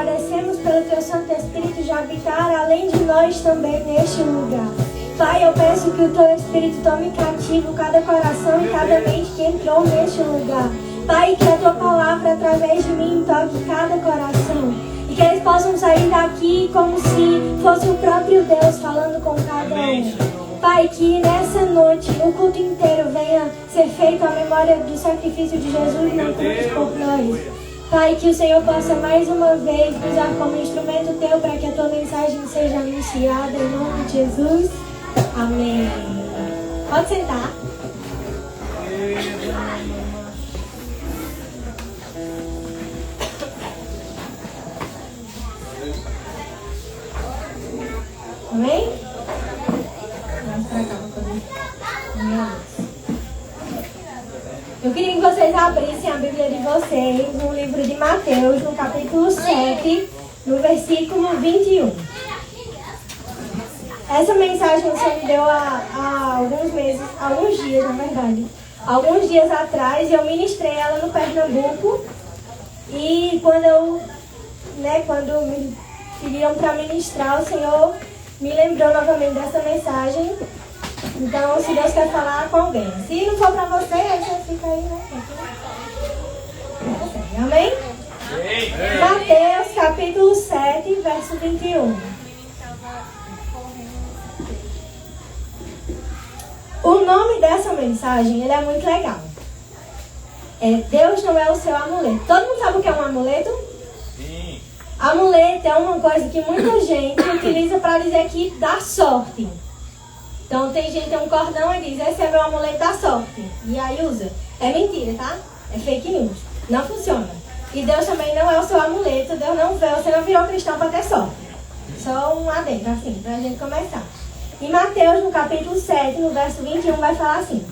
agradecemos pelo Teu Santo Espírito de habitar além de nós também neste lugar. Pai, eu peço que o Teu Espírito tome cativo cada coração e cada mente que entrou neste lugar. Pai, que a Tua palavra através de mim toque cada coração. E que eles possam sair daqui como se fosse o próprio Deus falando com cada um. Pai, que nessa noite, o culto inteiro venha ser feito à memória do sacrifício de Jesus na cruz por nós. Pai, que o Senhor possa mais uma vez usar como instrumento Teu para que a Tua mensagem seja anunciada em nome de Jesus. Amém. Pode sentar. Amém? Vamos pra cá, eu queria que vocês abrissem a Bíblia de vocês no livro de Mateus, no capítulo 7, no versículo 21. Essa mensagem o Senhor me deu há alguns dias, na verdade. Alguns dias atrás, eu ministrei ela no Pernambuco. E quando me pediram para ministrar, o Senhor me lembrou novamente dessa mensagem. Então, se Deus quer falar com alguém. Se não for para você, aí você fica aí, né? Amém? Mateus, capítulo 7, verso 21. O nome dessa mensagem, ele é muito legal. Deus não é o seu amuleto. Todo mundo sabe o que é um amuleto? Sim. Amuleto é uma coisa que muita gente utiliza para dizer que dá sorte. Então tem gente que tem um cordão e diz, esse é meu amuleto da sorte. E aí usa. É mentira, tá? É fake news. Não funciona. E Deus também não é o seu amuleto. Deus não veio, você não virou cristão para ter sorte. Só um adendo, assim, pra gente começar. Em Mateus, no capítulo 7, no verso 21, vai falar assim.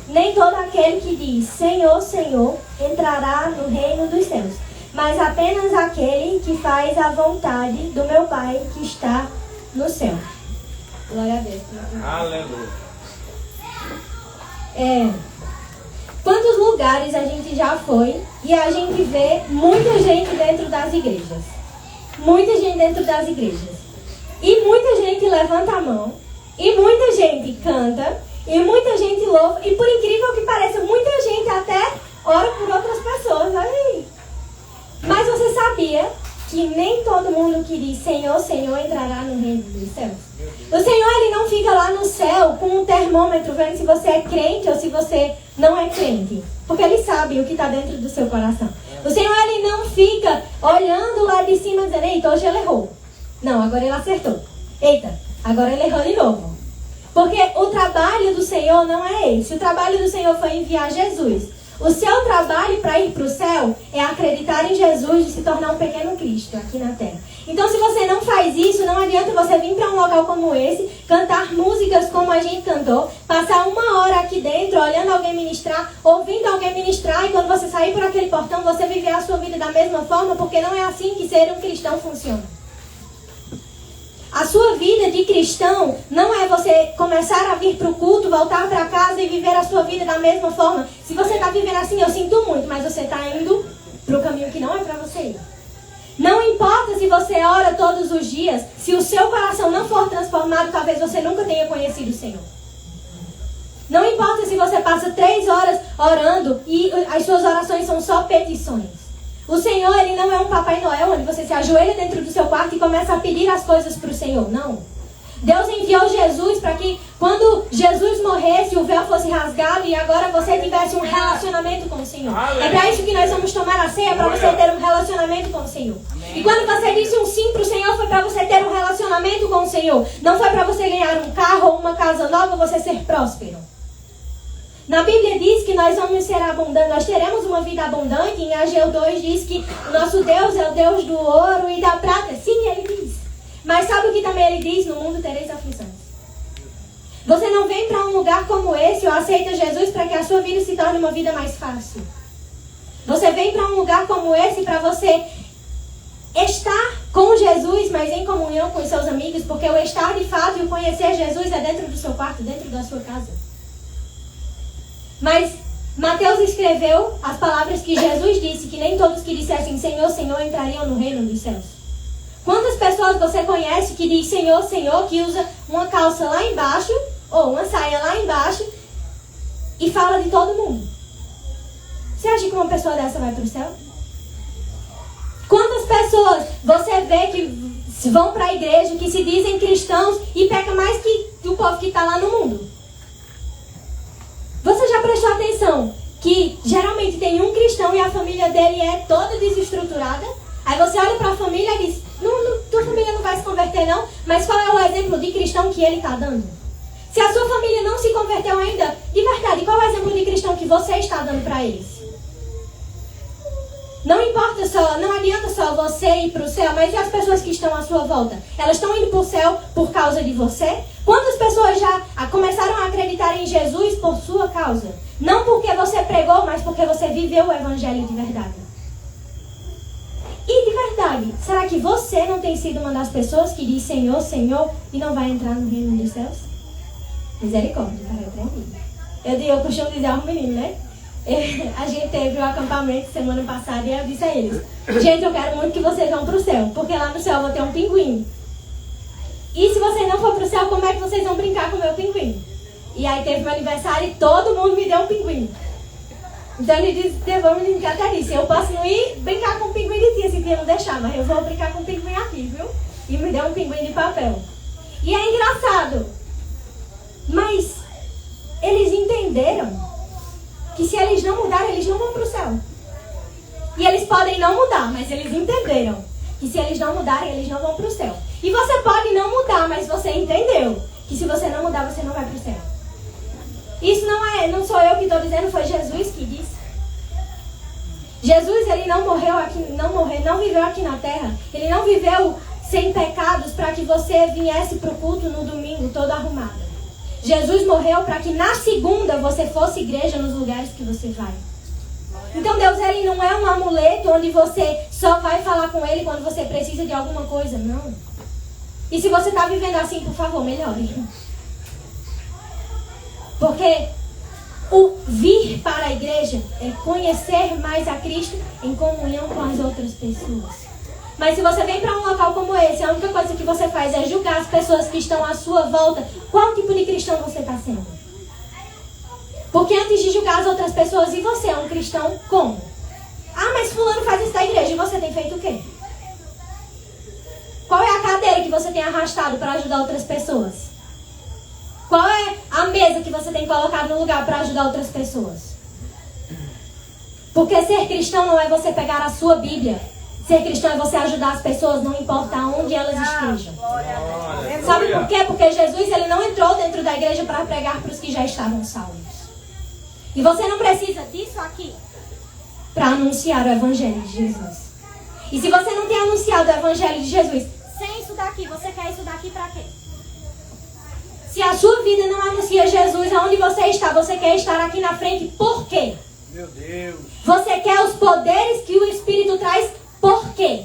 Nem todo aquele que diz, Senhor, Senhor, entrará no reino dos céus. Mas apenas aquele que faz a vontade do meu Pai que está no céu. Glória a Deus. Aleluia. Quantos lugares a gente já foi e a gente vê muita gente dentro das igrejas? Muita gente dentro das igrejas. E muita gente levanta a mão. E muita gente canta. E muita gente louva. E por incrível que pareça, muita gente até ora por outras pessoas. Olha aí. Mas você sabia que nem todo mundo que diz Senhor, Senhor entrará no reino dos céus? O Senhor, Ele não fica lá no céu com um termômetro vendo se você é crente ou se você não é crente. Porque Ele sabe o que está dentro do seu coração. O Senhor, Ele não fica olhando lá de cima dizendo, eita, hoje ele errou. Não, agora ele acertou. Eita, agora ele errou de novo. Porque o trabalho do Senhor não é esse. O trabalho do Senhor foi enviar Jesus. O seu trabalho para ir para o céu é acreditar em Jesus e se tornar um pequeno Cristo aqui na terra. Então, se você não faz isso, não adianta você vir para um local como esse, cantar músicas como a gente cantou, passar 1 hora aqui dentro, olhando alguém ministrar, ouvindo alguém ministrar, e quando você sair por aquele portão, você viver a sua vida da mesma forma, porque não é assim que ser um cristão funciona. A sua vida de cristão não é você começar a vir para o culto, voltar para casa e viver a sua vida da mesma forma. Se você está vivendo assim, eu sinto muito, mas você está indo para o caminho que não é para você ir. Não importa se você ora todos os dias, se o seu coração não for transformado, talvez você nunca tenha conhecido o Senhor. Não importa se você passa 3 horas orando e as suas orações são só petições. O Senhor, Ele não é um Papai Noel, onde você se ajoelha dentro do seu quarto e começa a pedir as coisas para o Senhor. Não. Deus enviou Jesus para que, quando Jesus morresse, o véu fosse rasgado e agora você tivesse um relacionamento com o Senhor. É para isso que nós vamos tomar a ceia, para você ter um relacionamento com o Senhor. E quando você disse um sim para o Senhor, foi para você ter um relacionamento com o Senhor. Não foi para você ganhar um carro ou uma casa nova, você ser próspero. Na Bíblia diz que nós vamos ser abundantes, nós teremos uma vida abundante. Em Ageu 2 diz que o nosso Deus é o Deus do ouro e da prata. Sim, Ele diz. Mas sabe o que também Ele diz? No mundo tereis aflições. Você não vem para um lugar como esse ou aceita Jesus para que a sua vida se torne uma vida mais fácil. Você vem para um lugar como esse para você estar com Jesus, mas em comunhão com os seus amigos, porque o estar de fato e o conhecer Jesus é dentro do seu quarto, dentro da sua casa. Mas Mateus escreveu as palavras que Jesus disse, que nem todos que dissessem Senhor, Senhor entrariam no reino dos céus. Quantas pessoas você conhece que diz Senhor, Senhor, que usa uma calça lá embaixo, ou uma saia lá embaixo, e fala de todo mundo? Você acha que uma pessoa dessa vai para o céu? Quantas pessoas você vê que vão para a igreja, que se dizem cristãos e pecam mais que o povo que está lá no mundo? Você já prestou atenção que geralmente tem um cristão e a família dele é toda desestruturada? Aí você olha para a família e diz, tua família não vai se converter não, mas qual é o exemplo de cristão que ele está dando? Se a sua família não se converteu ainda, de verdade, qual é o exemplo de cristão que você está dando para eles? Não importa só, não adianta só você ir para o céu, mas e as pessoas que estão à sua volta? Elas estão indo para o céu por causa de você? Quantas pessoas já começaram a acreditar em Jesus por sua causa? Não porque você pregou, mas porque você viveu o evangelho de verdade. E de verdade, será que você não tem sido uma das pessoas que diz Senhor, Senhor e não vai entrar no reino dos céus? Misericórdia, cara, eu costumo dizer aos meninos, né? A gente teve um acampamento semana passada e eu disse a eles, gente, eu quero muito que vocês vão para o céu, porque lá no céu eu vou ter um pinguim. E se vocês não for para o céu, como é que vocês vão brincar com o meu pinguim? E aí teve meu aniversário e todo mundo me deu um pinguim. Então ele disse, vamos brincar até disso. Eu posso não ir brincar com o pinguim de tia, se tia não deixar, mas eu vou brincar com o pinguim aqui, viu? E me deu um pinguim de papel. E é engraçado, mas eles entenderam que se eles não mudarem, eles não vão para o céu. E eles podem não mudar, mas eles entenderam que se eles não mudarem, eles não vão para o céu. E você pode não mudar, mas você entendeu que se você não mudar, você não vai para o céu. Isso não sou eu que estou dizendo, foi Jesus que disse. Jesus, ele não viveu aqui na terra. Ele não viveu sem pecados para que você viesse para o culto no domingo todo arrumado. Jesus morreu para que na segunda você fosse igreja nos lugares que você vai. Então Deus, ele não é um amuleto onde você só vai falar com ele quando você precisa de alguma coisa, não. E se você está vivendo assim, por favor, melhore. Porque o vir para a igreja é conhecer mais a Cristo em comunhão com as outras pessoas. Mas se você vem para um local como esse, a única coisa que você faz é julgar as pessoas que estão à sua volta, qual tipo de cristão você está sendo? Porque antes de julgar as outras pessoas, e você é um cristão como? Ah, mas fulano faz isso da igreja, e você tem feito o quê? Qual é a cadeira que você tem arrastado para ajudar outras pessoas? Qual é a mesa que você tem colocado no lugar para ajudar outras pessoas? Porque ser cristão não é você pegar a sua Bíblia. Ser cristão é você ajudar as pessoas, não importa onde elas estejam. Sabe por quê? Porque Jesus, ele não entrou dentro da igreja para pregar para os que já estavam salvos. E você não precisa disso aqui para anunciar o evangelho de Jesus. E se você não tem anunciado o evangelho de Jesus, sem isso daqui, você quer isso daqui para quê? Se a sua vida não anuncia Jesus aonde você está, você quer estar aqui na frente, por quê? Meu Deus. Você quer os poderes que o Espírito traz, por quê?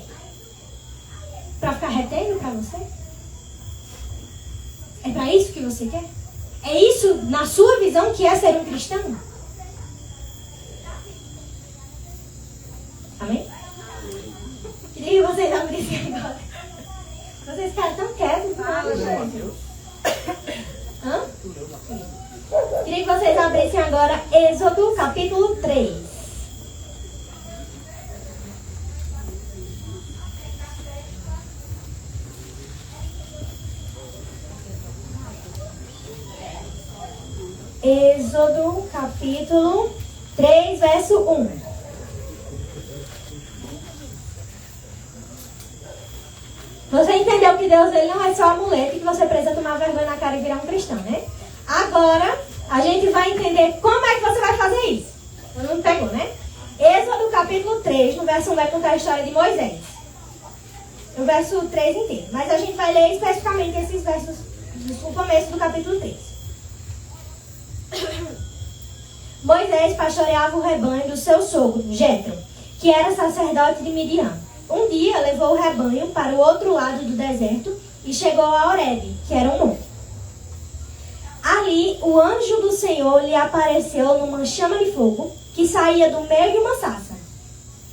Para ficar retendo para você? É para isso que você quer? É isso, na sua visão, que é ser um cristão? Amém? Queria que vocês abrissem agora. Vocês ficaram tão quietos. Hã? Queria que vocês abrissem agora Êxodo capítulo 3. Êxodo capítulo 3, verso 1. Você entendeu que Deus, ele não é só amuleto e que você precisa tomar vergonha na cara e virar um cristão, né? Agora, a gente vai entender como é que você vai fazer isso. Não pegou, né? Êxodo capítulo 3, no verso 1 vai contar a história de Moisés. No verso 3 inteiro. Mas a gente vai ler especificamente esses versos, o começo do capítulo 3. Moisés pastoreava o rebanho do seu sogro, Jetro, que era sacerdote de Midian. Um dia levou o rebanho para o outro lado do deserto e chegou a Horebe, que era um monte. Ali ali o anjo do Senhor lhe apareceu numa chama de fogo que saía do meio de uma sarça.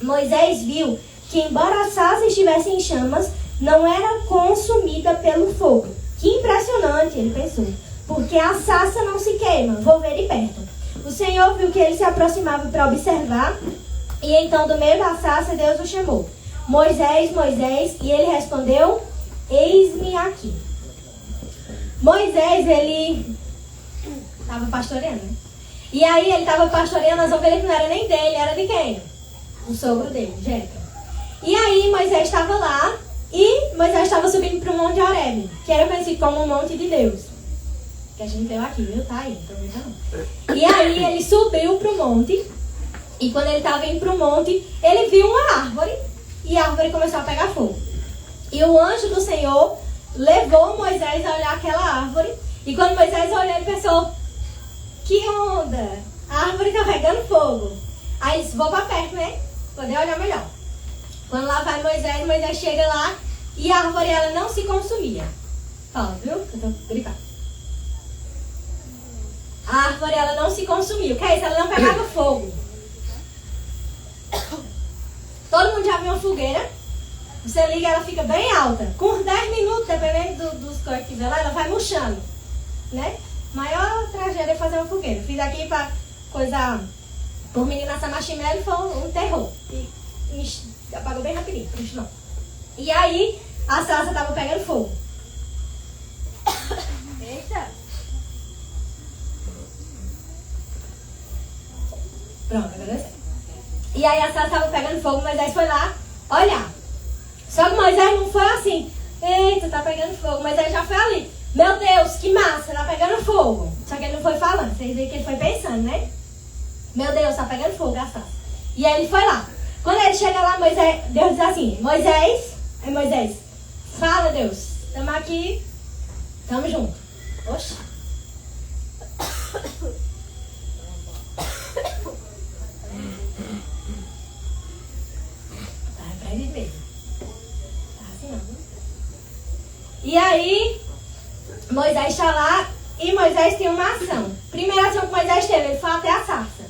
Moisés viu que, embora a sarça estivesse em chamas, não era consumida pelo fogo. Que impressionante, ele pensou, porque a sarça não se queima, vou ver de perto. O Senhor viu que ele se aproximava para observar, e então do meio da sarça Deus o chamou. Moisés, Moisés, e ele respondeu, eis-me aqui. Moisés, ele estava pastoreando, né? E aí ele estava pastoreando as ovelhas que não era nem dele, era de quem? O sogro dele, Jetro. E aí Moisés estava lá, e Moisés estava subindo para o Monte Horebe, que era conhecido como o Monte de Deus. Que a gente veio aqui, viu? Tá aí, não. E aí ele subiu para o monte, e quando ele estava indo para o monte, ele viu uma árvore, e a árvore começou a pegar fogo. E o anjo do Senhor levou Moisés a olhar aquela árvore, e quando Moisés olhou, ele pensou, que onda, a árvore está pegando fogo. Aí ele disse, vou para perto, né? Poder olhar melhor. Quando lá vai Moisés chega lá, e a árvore ela não se consumia. Fala, viu? Eu tô brincando. A árvore ela não se consumia. O que é isso? Ela não pegava fogo. Todo mundo já viu uma fogueira? Você liga, ela fica bem alta. Com 10 minutos, dependendo dos coisas que vê lá, ela vai murchando, né? Maior tragédia é fazer uma fogueira. Fiz aqui pra coisa por menina essa marshmallow, foi um terror. E apagou bem rapidinho, não. E aí, a sarça tava pegando fogo. Eita! Pronto, agora eu sei. E aí a sarça tava pegando fogo, Moisés foi lá olhar. Só que Moisés não foi assim, eita, tá pegando fogo. Moisés já foi ali, meu Deus, que massa, tá pegando fogo. Só que ele não foi falando, vocês veem que ele foi pensando, né? Meu Deus, tá pegando fogo a sarça. E aí ele foi lá. Quando ele chega lá, Deus diz assim, Moisés, fala Deus, estamos aqui, estamos juntos. Oxe. E aí, Moisés está lá e Moisés tem uma ação. Primeira ação que Moisés teve, ele foi até a sarça.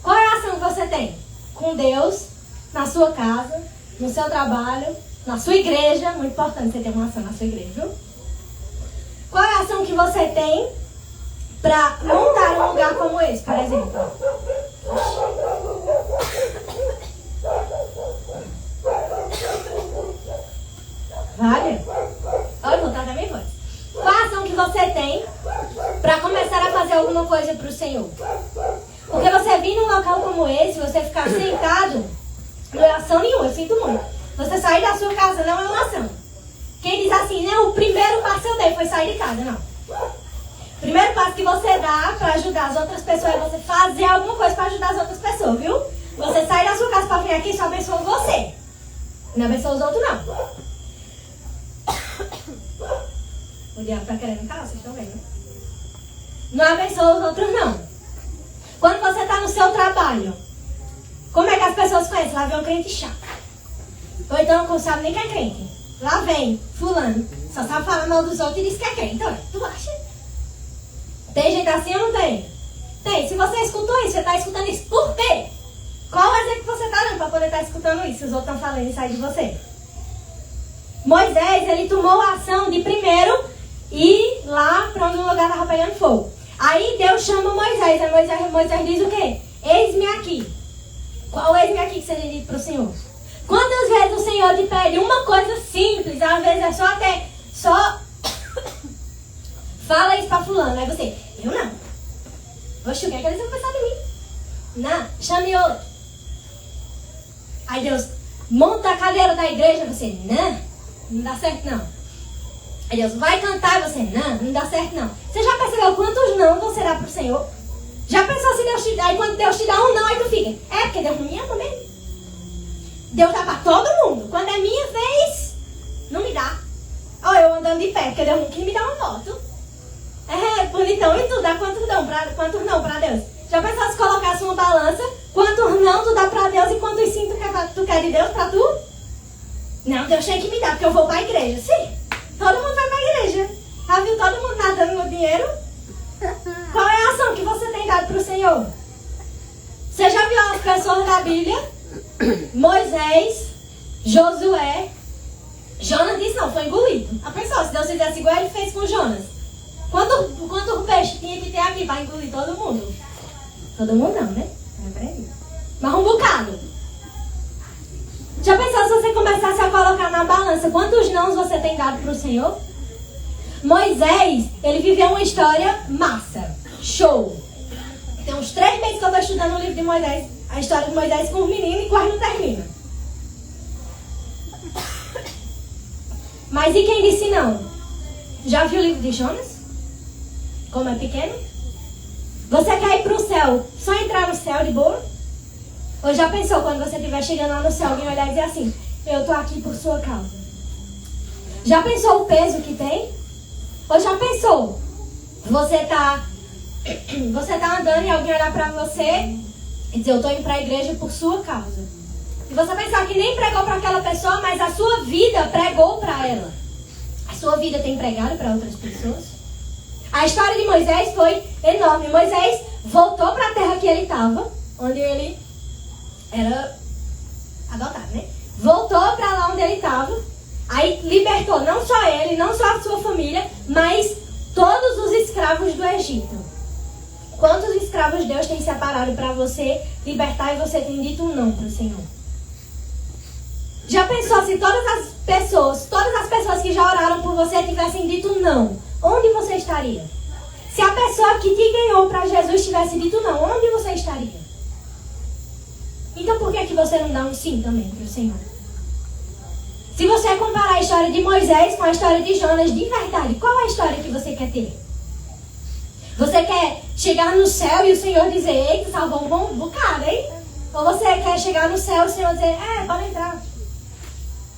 Qual é a ação que você tem? Com Deus, na sua casa, no seu trabalho, na sua igreja. Muito importante você ter uma ação na sua igreja, viu? Qual é a ação que você tem para montar um lugar como esse, por exemplo? Vale? Olha, vou tratar minha voz. Qual a ação que você tem para começar a fazer alguma coisa para o Senhor? Porque você vir num local como esse, você ficar sentado, não é ação nenhuma, eu sinto muito. Você sair da sua casa não é uma ação. Quem diz assim, né, o primeiro passo que eu dei foi sair de casa, não. O primeiro passo que você dá para ajudar as outras pessoas é você fazer alguma coisa para ajudar as outras pessoas, viu? Você sai da sua casa para vir aqui e só abençoa você. Não abençoa os outros, não. O diabo tá querendo calar, vocês estão vendo? Não abençoa os outros, não. Quando você está no seu trabalho, como é que as pessoas conhecem? Lá vem um crente chato. Ou então não sabe nem que é crente. Lá vem fulano, só sabe falar mal dos outros e diz que é crente. Então, tu acha? Tem gente assim ou não tem? Tem. Se você escutou isso, você está escutando isso. Por quê? Qual o exemplo que você está dando para poder estar escutando isso? Se os outros estão falando isso aí de você. Moisés, ele tomou a ação de primeiro ir lá para onde o lugar estava pegando fogo. Aí Deus chama Moisés. Aí Moisés diz o quê? Eis-me aqui. Qual eis-me aqui que você tem dito para o Senhor? Quantas vezes o Senhor te pede uma coisa simples, às vezes é só fala isso para fulano. Aí você, eu não. Oxe, o que é que eles vão pensar de mim? Não, chame outro. Aí Deus, monta a cadeira da igreja. Você, não dá certo não. Aí Deus, vai cantar. E você, não dá certo não. Você já percebeu quantos não você dá pro Senhor? Já pensou se Deus te dá, e quando Deus te dá um não, aí tu fica, porque Deus não me ama mesmo. Deus dá pra todo mundo. Quando é minha vez, não me dá. Olha, eu andando de pé, porque Deus não quis me dar uma moto. Bonitão, e tu dá quantos não pra Deus? Já pensou se colocasse uma balança, quantos não tu dá pra Deus e quantos sim tu quer de Deus pra tu? Não, Deus tem que me dar, porque eu vou pra igreja. Sim, todo mundo vai pra igreja. Já viu todo mundo nadando no dinheiro? Qual é a ação que você tem dado para o Senhor? Você já viu as pessoas da Bíblia? Moisés, Josué, Jonas disse não, foi engolido. A pessoa, se Deus fizesse igual ele fez com Jonas. Quanto peixe tinha que ter aqui para engolir todo mundo? Todo mundo não, né? Mas um bocado. Já pensou se você começasse a colocar na balança quantos nãos você tem dado para o Senhor? Moisés, ele viveu uma história massa, show. Tem uns 3 meses que eu estou estudando o livro de Moisés, a história de Moisés com os meninos e quase não termina. Mas e quem disse não? Já viu o livro de Jonas? Como é pequeno? Você quer ir para o céu, só entrar no céu de boa? Ou já pensou quando você estiver chegando lá no céu, alguém olhar e dizer assim, eu estou aqui por sua causa? Já pensou o peso que tem? Ou já pensou? Você tá andando e alguém olhar para você e dizer, eu estou indo para a igreja por sua causa. E você pensar que nem pregou para aquela pessoa, mas a sua vida pregou para ela. A sua vida tem pregado para outras pessoas? A história de Moisés foi enorme. Moisés voltou para a terra que ele estava, onde ele era adotado, né? Voltou para lá onde ele estava. Aí libertou não só ele, não só a sua família, mas todos os escravos do Egito. Quantos escravos Deus tem separado para você libertar e você tem dito não para o Senhor? Já pensou se todas as pessoas que já oraram por você tivessem dito não? Onde você estaria? Se a pessoa que te ganhou para Jesus tivesse dito não, onde você estaria? Então por que você não dá um sim também para o Senhor? Se você comparar a história de Moisés com a história de Jonas, de verdade, qual é a história que você quer ter? Você quer chegar no céu e o Senhor dizer, eita, salvou um bom bocado, hein? Ou você quer chegar no céu e o Senhor dizer, pode entrar.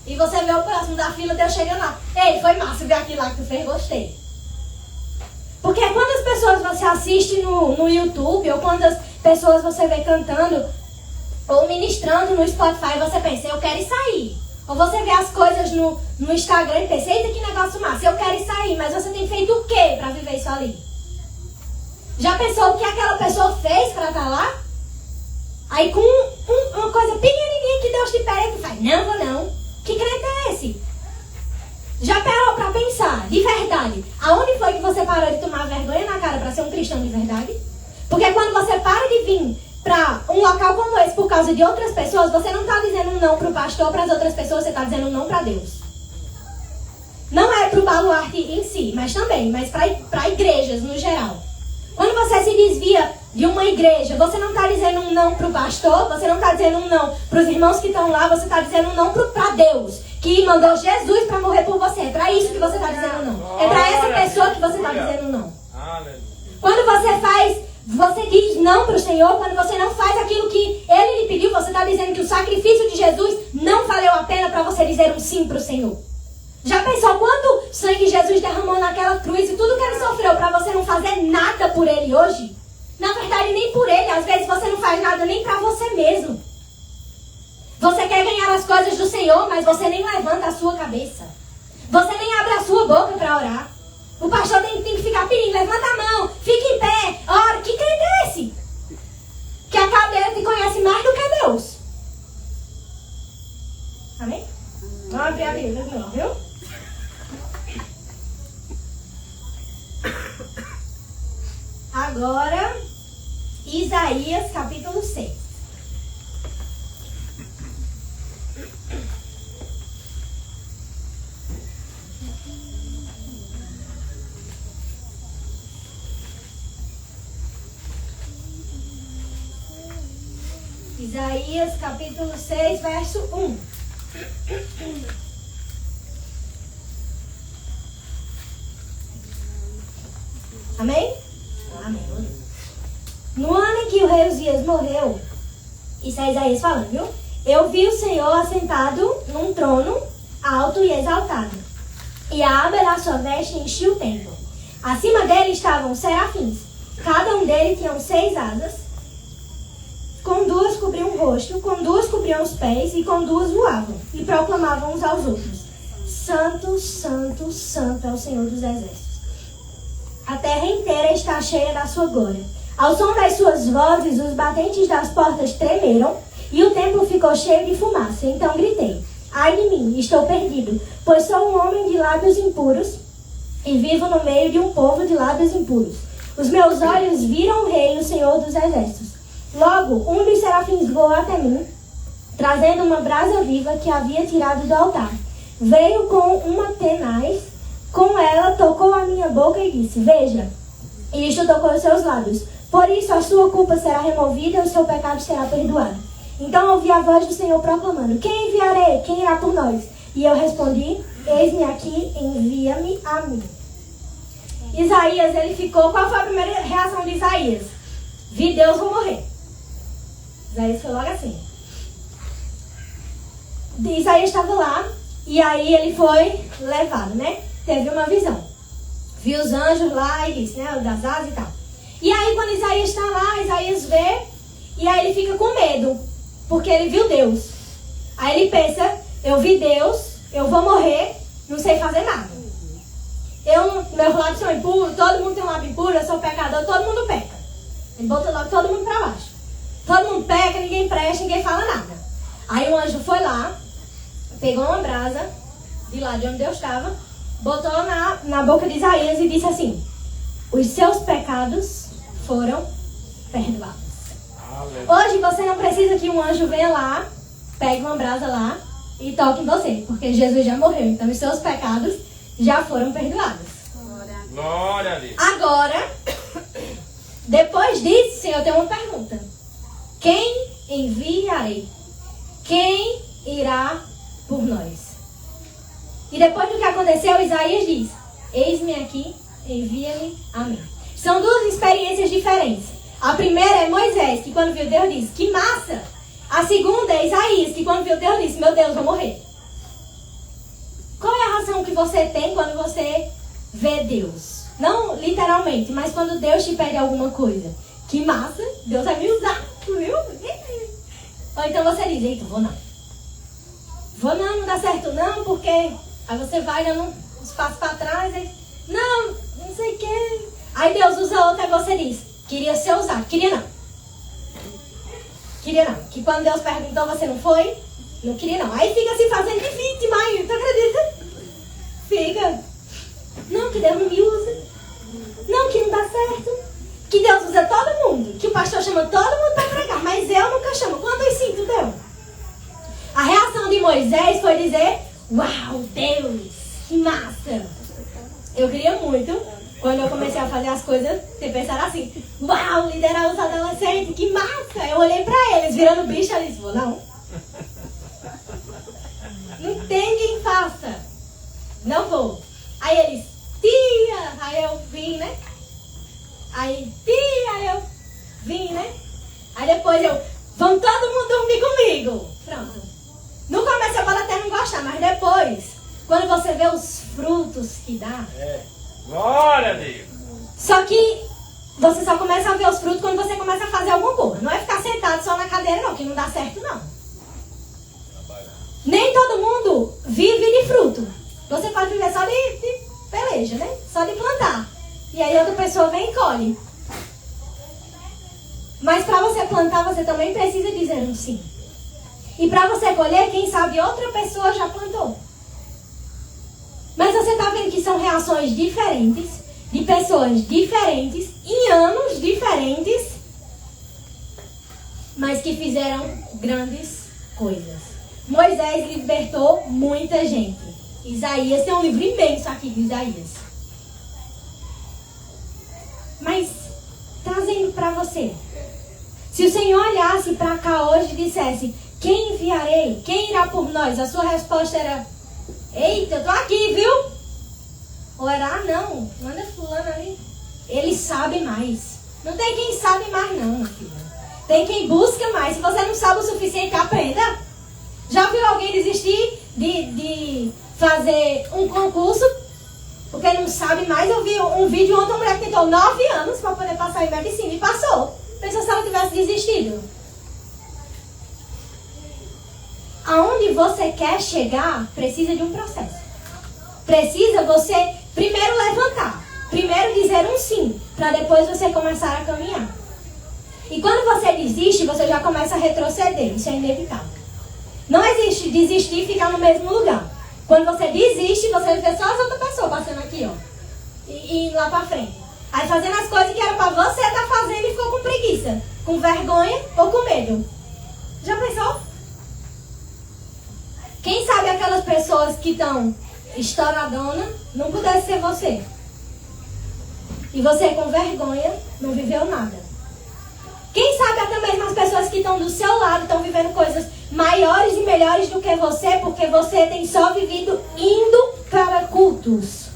E você vê o próximo da fila, Deus chegando lá. Ei, foi massa ver aquilo lá que tu fez, gostei. Porque quantas pessoas você assiste no YouTube, ou quantas pessoas você vê cantando, ou ministrando no Spotify, você pensa, eu quero ir sair. Ou você vê as coisas no Instagram e pensa, eita, que negócio massa, eu quero ir sair. Mas você tem feito o quê para viver isso ali? Já pensou o que aquela pessoa fez para estar lá? Aí com uma coisa pequenininha que Deus te pede, tu faz, não vou não. Que crente é esse? Já parou para pensar, de verdade, aonde foi que você parou de tomar vergonha na cara para ser um cristão de verdade? Porque quando você para de vir para um local como esse por causa de outras pessoas, você não está dizendo um não para o pastor, para as outras pessoas, você está dizendo um não para Deus. Não é para o baluarte em si, mas também, mas para igrejas no geral. Quando você se desvia de uma igreja, você não está dizendo um não para o pastor, você não está dizendo um não para os irmãos que estão lá, você está dizendo um não para Deus, que mandou Jesus para morrer por você. É para isso que você está dizendo não. É para essa pessoa que você está dizendo não. Quando você diz não para o Senhor, quando você não faz aquilo que Ele lhe pediu, você está dizendo que o sacrifício de Jesus não valeu a pena para você dizer um sim para o Senhor. Já pensou quanto sangue Jesus derramou naquela cruz e tudo que Ele sofreu para você não fazer nada por Ele hoje? Na verdade, nem por Ele. Às vezes você não faz nada nem para você mesmo. Você quer ganhar as coisas do Senhor, mas você nem levanta a sua cabeça. Você nem abre a sua boca para orar. O pastor tem que ficar pedindo, levanta a mão, fica em pé, ora. Que crente é esse? Que a cadeira te conhece mais do que Deus. Amém? Vamos abrir a Bíblia de novo, viu? Agora, Isaías capítulo 6. Isaías capítulo 6, verso 1. Amém? Amém. No ano em que o rei Uzias morreu, isso é Isaías falando, viu? Eu vi o Senhor assentado num trono alto e exaltado, e a aba da sua veste enchia o templo. Acima dele estavam serafins, cada um deles tinha 6 asas, com 2 cobriam o rosto, com 2 cobriam os pés, e com 2 voavam, e proclamavam uns aos outros: Santo, Santo, Santo é o Senhor dos exércitos. A terra inteira está cheia da sua glória. Ao som das suas vozes, os batentes das portas tremeram e o templo ficou cheio de fumaça. Então gritei: ai de mim, estou perdido, pois sou um homem de lábios impuros e vivo no meio de um povo de lábios impuros. Os meus olhos viram o Rei, o Senhor dos Exércitos. Logo, um dos serafins voou até mim, trazendo uma brasa viva que havia tirado do altar. Veio com uma tenaz, com ela tocou a minha boca e disse: veja, isto tocou os seus lábios. Por isso a sua culpa será removida e o seu pecado será perdoado. Então ouvi a voz do Senhor proclamando: quem enviarei? Quem irá por nós? E eu respondi: eis-me aqui, envia-me a mim. Isaías, ele ficou... Qual foi a primeira reação de Isaías? Vi Deus, vou morrer. Isaías foi logo assim. Isaías estava lá e aí ele foi levado, né? Teve uma visão. Viu os anjos lá e disse, né? Das asas e tal. E aí quando Isaías está lá, Isaías vê e aí ele fica com medo. Porque ele viu Deus. Aí ele pensa, eu vi Deus, eu vou morrer, não sei fazer nada. Meus lábios são impuros, todo mundo tem um lábio impuro, eu sou pecador, todo mundo peca. Ele botou logo todo mundo para baixo. Todo mundo peca, ninguém presta, ninguém fala nada. Aí o anjo foi lá, pegou uma brasa, de lá de onde Deus estava, botou na boca de Isaías e disse assim: os seus pecados foram perdoados. Hoje você não precisa que um anjo venha lá, pegue uma brasa lá e toque em você, porque Jesus já morreu, então os seus pecados já foram perdoados. Glória a Deus. Agora, depois disso, Senhor, eu tenho uma pergunta. Quem enviarei? Quem irá por nós? E depois do que aconteceu, Isaías diz: eis-me aqui, envia-me a mim. São duas experiências diferentes. A primeira é Moisés, que quando viu Deus disse: que massa! A segunda é Isaías, que quando viu Deus disse: meu Deus, vou morrer. Qual é a razão que você tem quando você vê Deus? Não literalmente, mas quando Deus te pede alguma coisa. Que massa, Deus vai me usar, viu? Ou então você diz: eita, vou não. Vou não dá certo não, porque... Aí você vai dando uns passos para trás e... Não sei o que. Aí Deus usa outra e você diz: queria ser usado. Queria não. Que quando Deus perguntou, você não foi? Não queria não. Aí fica assim fazendo de vítima, aí, tu acredita? Fica. Não, que Deus não me usa. Não, que não dá certo. Que Deus usa todo mundo. Que o pastor chama todo mundo para pregar. Mas eu nunca chamo. Quantos cinco deu? A reação de Moisés foi dizer: uau, Deus, que massa. Eu queria muito, quando eu comecei a fazer as coisas, você pensar assim: uau, liderar os adolescentes, que massa. Eu olhei para eles, virando bicho, eu disse: vou não. Não tem quem faça. Não vou. Aí eles: tia. Aí eu vim, né? Aí, tia, eu vim, né? Aí depois eu: vamos todo mundo dormir comigo. Pronto. No começo eu pode até não gostar, mas depois, quando você vê os frutos que dá... Glória a Deus. Só que você só começa a ver os frutos quando você começa a fazer alguma coisa. Não é ficar sentado só na cadeira não, que não dá certo não. Nem todo mundo vive de fruto. Você pode viver só de peleja, né? Só de plantar. E aí outra pessoa vem e colhe. Mas para você plantar, você também precisa dizer um sim. E para você colher, quem sabe outra pessoa já plantou. Mas você está vendo que são reações diferentes, de pessoas diferentes, em anos diferentes, mas que fizeram grandes coisas. Moisés libertou muita gente. Isaías, tem um livro imenso aqui de Isaías. Mas, trazendo para você, se o Senhor olhasse para cá hoje e dissesse: quem enviarei? Quem irá por nós? A sua resposta era: eita, eu tô aqui, viu? Ou era: ah, não, manda fulano ali. Ele sabe mais. Não tem quem sabe mais não, minha filha. Tem quem busca mais. Se você não sabe o suficiente, aprenda. Já viu alguém desistir de fazer um concurso porque não sabe mais? Eu vi um vídeo ontem, uma mulher que tentou 9 anos para poder passar em medicina e passou. Pensa se ela tivesse desistido. Aonde você quer chegar, precisa de um processo. Precisa você primeiro levantar. primeiro dizer um sim, para depois você começar a caminhar. E quando você desiste, você já começa a retroceder. Isso é inevitável. Não existe desistir e ficar no mesmo lugar. Quando você desiste, você vê só as outras pessoas passando aqui, ó. E indo lá pra frente. Aí fazendo as coisas que era pra você estar fazendo e ficou com preguiça. Com vergonha ou com medo. Já pensou? Quem sabe aquelas pessoas que estão estouradona não pudesse ser você. E você com vergonha não viveu nada. Quem sabe até mesmo as pessoas que estão do seu lado estão vivendo coisas maiores e melhores do que você, porque você tem só vivido indo para cultos.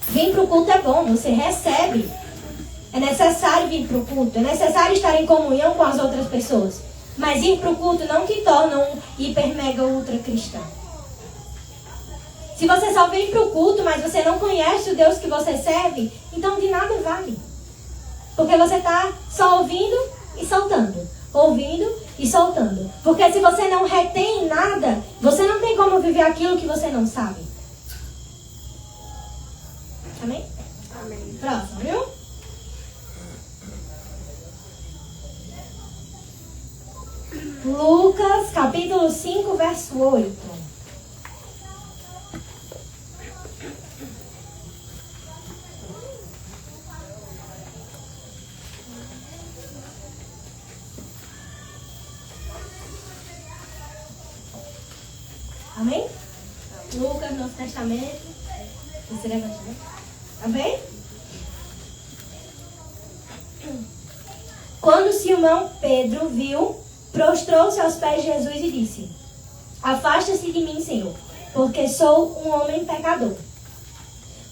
Vir para o culto é bom, você recebe. É necessário vir para o culto, é necessário estar em comunhão com as outras pessoas. Mas ir para o culto não te torna um hiper, mega, ultra cristão. Se você só vem para o culto, mas você não conhece o Deus que você serve, então de nada vale. Porque você está só ouvindo e soltando. Ouvindo e soltando. Porque se você não retém nada, você não tem como viver aquilo que você não sabe. Amém? Amém. Próximo, viu? Lucas, capítulo 5, verso 8. Amém? Lucas, Novo Testamento. Você levanta, né? Amém? Quando Simão Pedro viu, prostrou-se aos pés de Jesus e disse: Afasta-se de mim, Senhor, porque sou um homem pecador.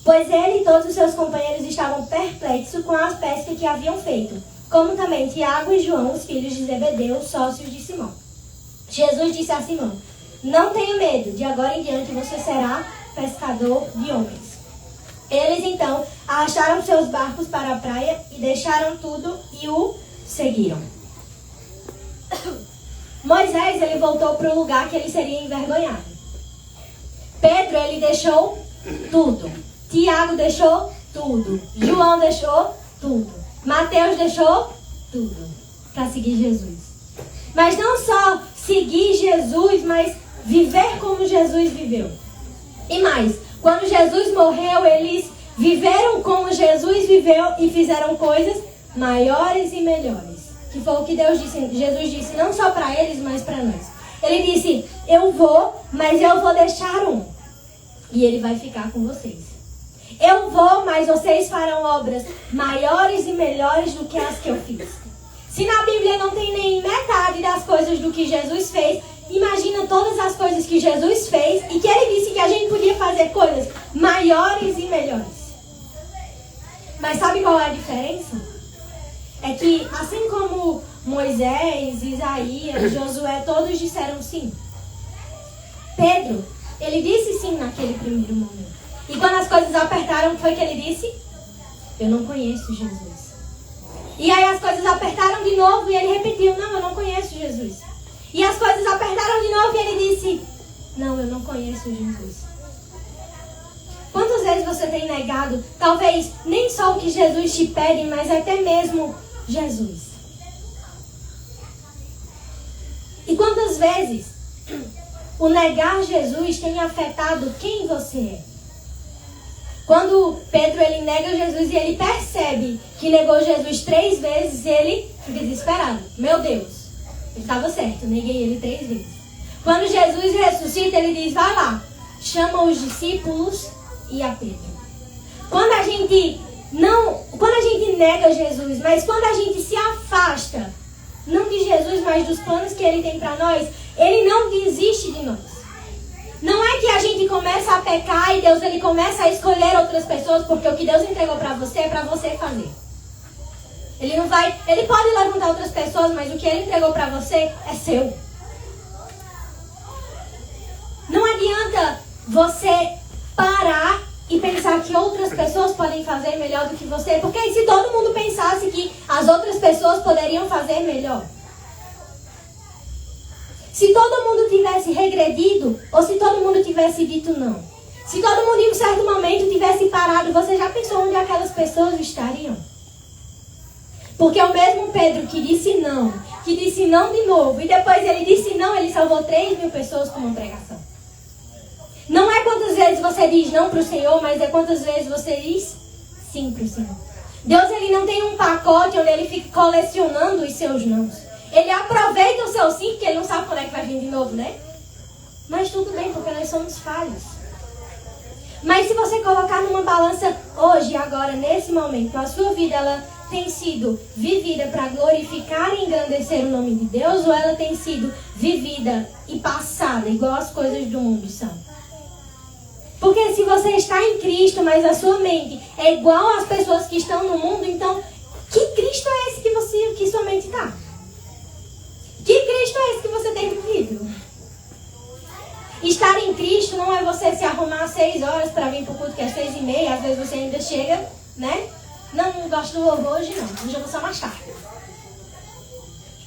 Pois ele e todos os seus companheiros estavam perplexos com as pescas que haviam feito, como também Tiago e João, os filhos de Zebedeu, sócios de Simão. Jesus disse a Simão: Não tenha medo, de agora em diante você será pescador de homens. Eles então arrastaram seus barcos para a praia e deixaram tudo e o seguiram. Moisés, ele voltou para o lugar que ele seria envergonhado. Pedro, ele deixou tudo. Tiago deixou tudo. João deixou tudo. Mateus deixou tudo para seguir Jesus. Mas não só seguir Jesus, mas viver como Jesus viveu. E mais, quando Jesus morreu, eles viveram como Jesus viveu e fizeram coisas maiores e melhores. Que foi o que Jesus disse, não só para eles, mas para nós. Ele disse: eu vou, mas eu vou deixar um. E ele vai ficar com vocês. Eu vou, mas vocês farão obras maiores e melhores do que as que eu fiz. Se na Bíblia não tem nem metade das coisas do que Jesus fez, imagina todas as coisas que Jesus fez e que ele disse que a gente podia fazer coisas maiores e melhores. Mas sabe qual é a diferença? É que assim como Moisés, Isaías, Josué, todos disseram sim. Pedro, ele disse sim naquele primeiro momento. E quando as coisas apertaram, foi que ele disse: eu não conheço Jesus. E aí as coisas apertaram de novo e ele repetiu: não, eu não conheço Jesus. E as coisas apertaram de novo e ele disse: não, eu não conheço Jesus. Quantas vezes você tem negado, talvez nem só o que Jesus te pede, mas até mesmo Jesus? E quantas vezes o negar Jesus tem afetado quem você é? Quando Pedro ele nega Jesus e ele percebe que negou Jesus 3 vezes, ele fica desesperado. Meu Deus, ele estava certo, neguei ele 3 vezes. Quando Jesus ressuscita, ele diz: vai lá, chama os discípulos e a Pedro. Quando a gente nega Jesus, mas quando a gente se afasta, não de Jesus, mas dos planos que ele tem para nós, ele não desiste de nós. Não é que a gente começa a pecar e Deus ele começa a escolher outras pessoas, porque o que Deus entregou para você é para você fazer. Ele pode levantar outras pessoas, mas o que ele entregou para você é seu. Não adianta você parar e pensar que outras pessoas podem fazer melhor do que você, porque e se todo mundo pensasse que as outras pessoas poderiam fazer melhor? Se todo mundo tivesse regredido, ou se todo mundo tivesse dito não. Se todo mundo em um certo momento tivesse parado, você já pensou onde aquelas pessoas estariam? Porque o mesmo Pedro que disse não de novo, e depois ele disse não, ele salvou 3.000 pessoas com uma pregação. Não é quantas vezes você diz não para o Senhor, mas é quantas vezes você diz sim para o Senhor. Deus, ele não tem um pacote onde ele fica colecionando os seus nãos. Ele aproveita o seu sim, porque ele não sabe quando é que vai vir de novo, né? Mas tudo bem, porque nós somos falhos. Mas se você colocar numa balança hoje, agora, nesse momento, a sua vida, ela tem sido vivida para glorificar e engrandecer o nome de Deus, ou ela tem sido vivida e passada, igual as coisas do mundo são? Porque se você está em Cristo, mas a sua mente é igual às pessoas que estão no mundo, então, que Cristo é esse que sua mente está? Que Cristo é esse que você tem vivido? Estar em Cristo não é você se arrumar 6 horas para vir para o culto, que é 6:30, às vezes você ainda chega, né? Não gosto do louvor hoje não, hoje eu vou só mais tarde.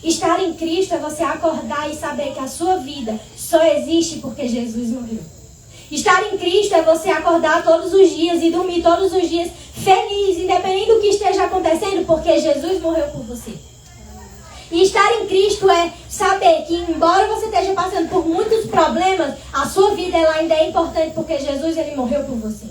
Estar em Cristo é você acordar e saber que a sua vida só existe porque Jesus morreu. Estar em Cristo é você acordar todos os dias e dormir todos os dias feliz, independente do que esteja acontecendo, porque Jesus morreu por você. E estar em Cristo é saber que, embora você esteja passando por muitos problemas, a sua vida ela ainda é importante porque Jesus ele morreu por você.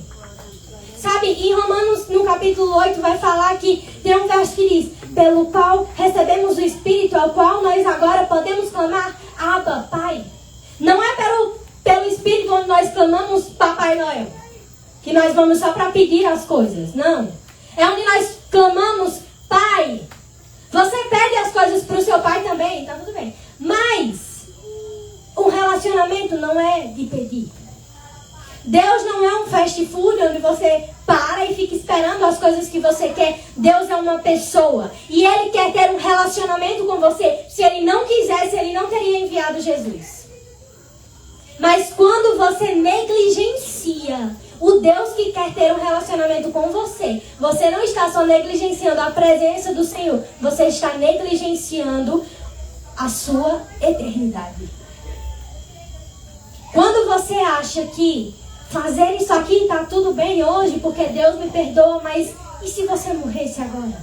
Sabe, em Romanos, no capítulo 8, vai falar que tem um verso que diz: pelo qual recebemos o Espírito, ao qual nós agora podemos clamar Abba, Pai. Não é pelo Espírito onde nós clamamos Papai Noel, que nós vamos só para pedir as coisas. Não. É onde nós clamamos Pai. Você pede as coisas para o seu pai também, tá tudo bem. Mas um relacionamento não é de pedir. Deus não é um fast food onde você para e fica esperando as coisas que você quer. Deus é uma pessoa. E Ele quer ter um relacionamento com você. Se Ele não quisesse, Ele não teria enviado Jesus. Mas quando você negligencia o Deus que quer ter um relacionamento com você, você não está só negligenciando a presença do Senhor, você está negligenciando a sua eternidade. Quando você acha que fazer isso aqui está tudo bem hoje, porque Deus me perdoa, mas e se você morresse agora?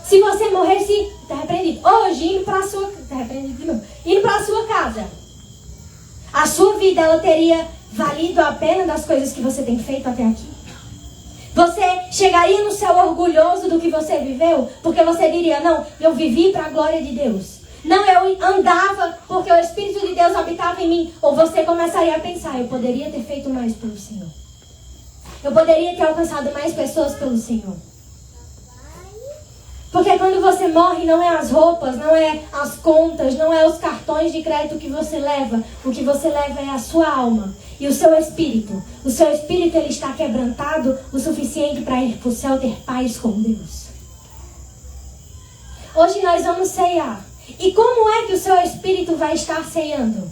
Se você morresse, está repreendido. Hoje, indo para a sua casa, a sua vida ela teria valido a pena das coisas que você tem feito até aqui? Você chegaria no céu orgulhoso do que você viveu? Porque você diria, não, eu vivi para a glória de Deus. Não, eu andava porque o Espírito de Deus habitava em mim. Ou você começaria a pensar, eu poderia ter feito mais pelo Senhor. Eu poderia ter alcançado mais pessoas pelo Senhor. Porque quando você morre, não é as roupas, não é as contas, não é os cartões de crédito que você leva. O que você leva é a sua alma e o seu espírito. O seu espírito ele está quebrantado o suficiente para ir para o céu ter paz com Deus. Hoje nós vamos ceiar. E como é que o seu espírito vai estar ceando?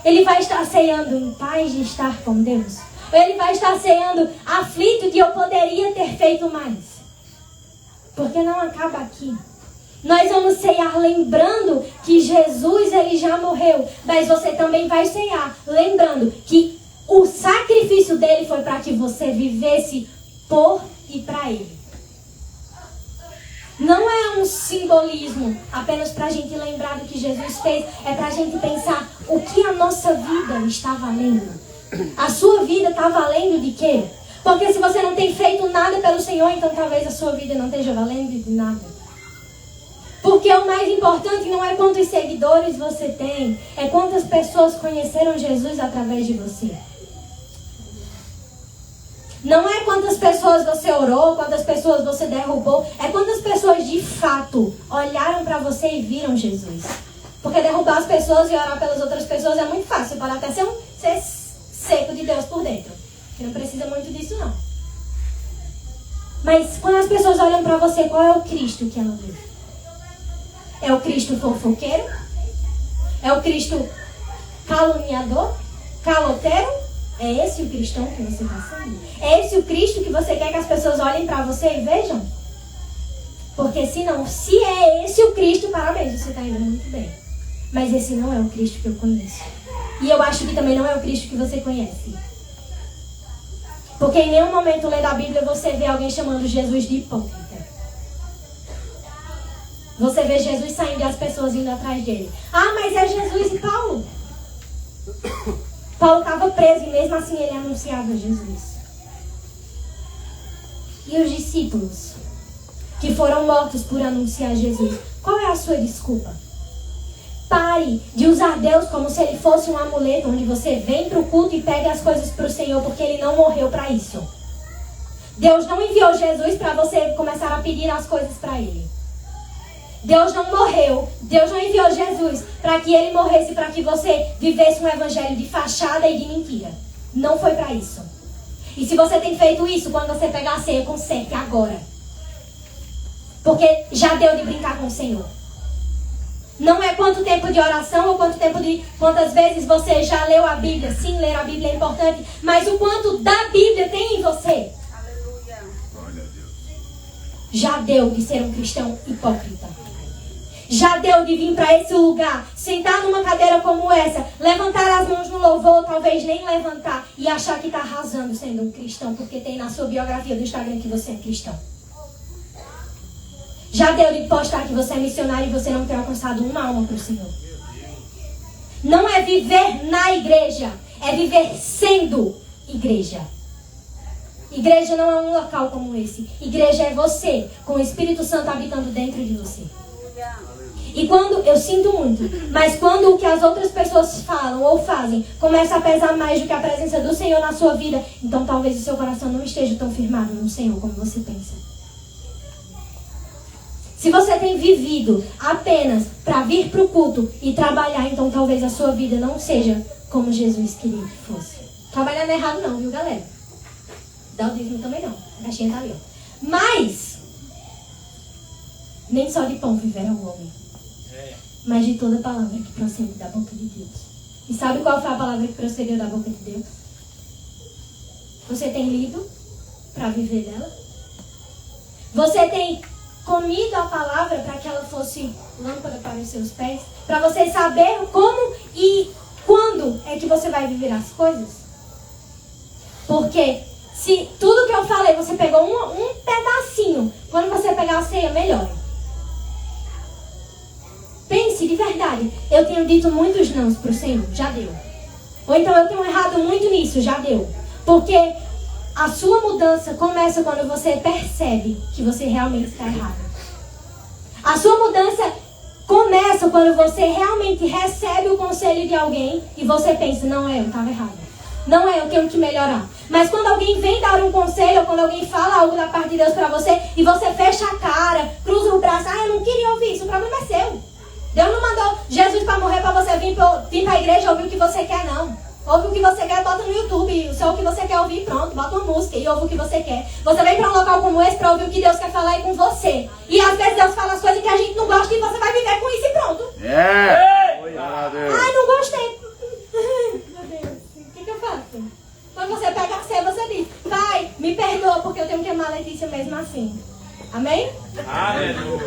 Ele vai estar ceando em paz de estar com Deus? Ou ele vai estar ceando aflito que eu poderia ter feito mais? Porque não acaba aqui. Nós vamos ceiar lembrando que Jesus ele já morreu. Mas você também vai ceiar lembrando que o sacrifício dele foi para que você vivesse por e para ele. Não é um simbolismo apenas para a gente lembrar do que Jesus fez. É para a gente pensar o que a nossa vida está valendo. A sua vida está valendo de quê? Porque se você não tem feito nada pelo Senhor, então talvez a sua vida não esteja valendo de nada. Porque o mais importante não é quantos seguidores você tem, é quantas pessoas conheceram Jesus através de você. Não é quantas pessoas você orou, quantas pessoas você derrubou, é quantas pessoas de fato olharam para você e viram Jesus. Porque derrubar as pessoas e orar pelas outras pessoas é muito fácil, pode até ser seco de Deus por dentro. Que não precisa muito disso, não. Mas quando as pessoas olham pra você, qual é o Cristo que ela vê? É o Cristo fofoqueiro? É o Cristo caluniador? Caloteiro? É esse o cristão que você está sendo? É esse o Cristo que você quer que as pessoas olhem pra você e vejam? Porque se é esse o Cristo, parabéns, você está indo muito bem. Mas esse não é o Cristo que eu conheço. E eu acho que também não é o Cristo que você conhece. Porque em nenhum momento lendo a Bíblia você vê alguém chamando Jesus de hipócrita. Você vê Jesus saindo e as pessoas indo atrás dele. Ah, mas é Jesus e Paulo. Paulo estava preso e mesmo assim ele anunciava Jesus. E os discípulos que foram mortos por anunciar Jesus, qual é a sua desculpa? Pare de usar Deus como se ele fosse um amuleto onde você vem para o culto e pega as coisas para o Senhor, porque ele não morreu para isso. Deus não enviou Jesus para você começar a pedir as coisas para ele. Deus não morreu, Deus não enviou Jesus para que ele morresse, para que você vivesse um evangelho de fachada e de mentira. Não foi para isso. E se você tem feito isso, quando você pegar a ceia, conserte agora. Porque já deu de brincar com o Senhor. Não é quanto tempo de oração ou quantas vezes você já leu a Bíblia. Sim, ler a Bíblia é importante, mas o quanto da Bíblia tem em você. Aleluia. Glória a Deus. Já deu de ser um cristão hipócrita. Já deu de vir para esse lugar, sentar numa cadeira como essa, levantar as mãos no louvor, talvez nem levantar, e achar que está arrasando sendo um cristão, porque tem na sua biografia do Instagram que você é cristão. Já deu de postar que você é missionário e você não tem alcançado uma alma para o Senhor. Não é viver na igreja, é viver sendo igreja. Igreja não é um local como esse. Igreja é você, com o Espírito Santo habitando dentro de você. E quando, eu sinto muito, mas quando o que as outras pessoas falam ou fazem começa a pesar mais do que a presença do Senhor na sua vida, então talvez o seu coração não esteja tão firmado no Senhor como você pensa. Se você tem vivido apenas para vir para o culto e trabalhar, então talvez a sua vida não seja como Jesus queria que fosse. Trabalhar não é errado não, viu, galera? Dar o dízimo também não. A caixinha tá ali, ó. Mas nem só de pão viverá o homem, mas de toda palavra que procede da boca de Deus. E sabe qual foi a palavra que procedeu da boca de Deus? Você tem lido para viver dela? Você tem comido a palavra para que ela fosse lâmpada para os seus pés? Para você saber como e quando é que você vai viver as coisas? Porque se tudo que eu falei você pegou um pedacinho, quando você pegar a ceia, melhor. Pense de verdade, eu tenho dito muitos nãos para o Senhor, já deu. Ou então eu tenho errado muito nisso, já deu. Porque a sua mudança começa quando você percebe que você realmente está errado. A sua mudança começa quando você realmente recebe o conselho de alguém e você pensa, não é, eu estava errado. Não é, eu tenho que melhorar. Mas quando alguém vem dar um conselho ou quando alguém fala algo da parte de Deus para você e você fecha a cara, cruza o braço, eu não queria ouvir isso, o problema é seu. Deus não mandou Jesus para morrer para você vir para a igreja ouvir o que você quer, não. Ouve o que você quer, bota no YouTube. Só o que você quer ouvir, pronto, bota uma música e ouve o que você quer. Você vem para um local como esse para ouvir o que Deus quer falar com você. E às vezes Deus fala as coisas que a gente não gosta e você vai viver com isso e pronto. Ai, não gostei. Meu Deus, o que eu faço? Quando você pega a ceia, você diz, Pai, me perdoa porque eu tenho que amar a Letícia mesmo assim. Amém? Aleluia.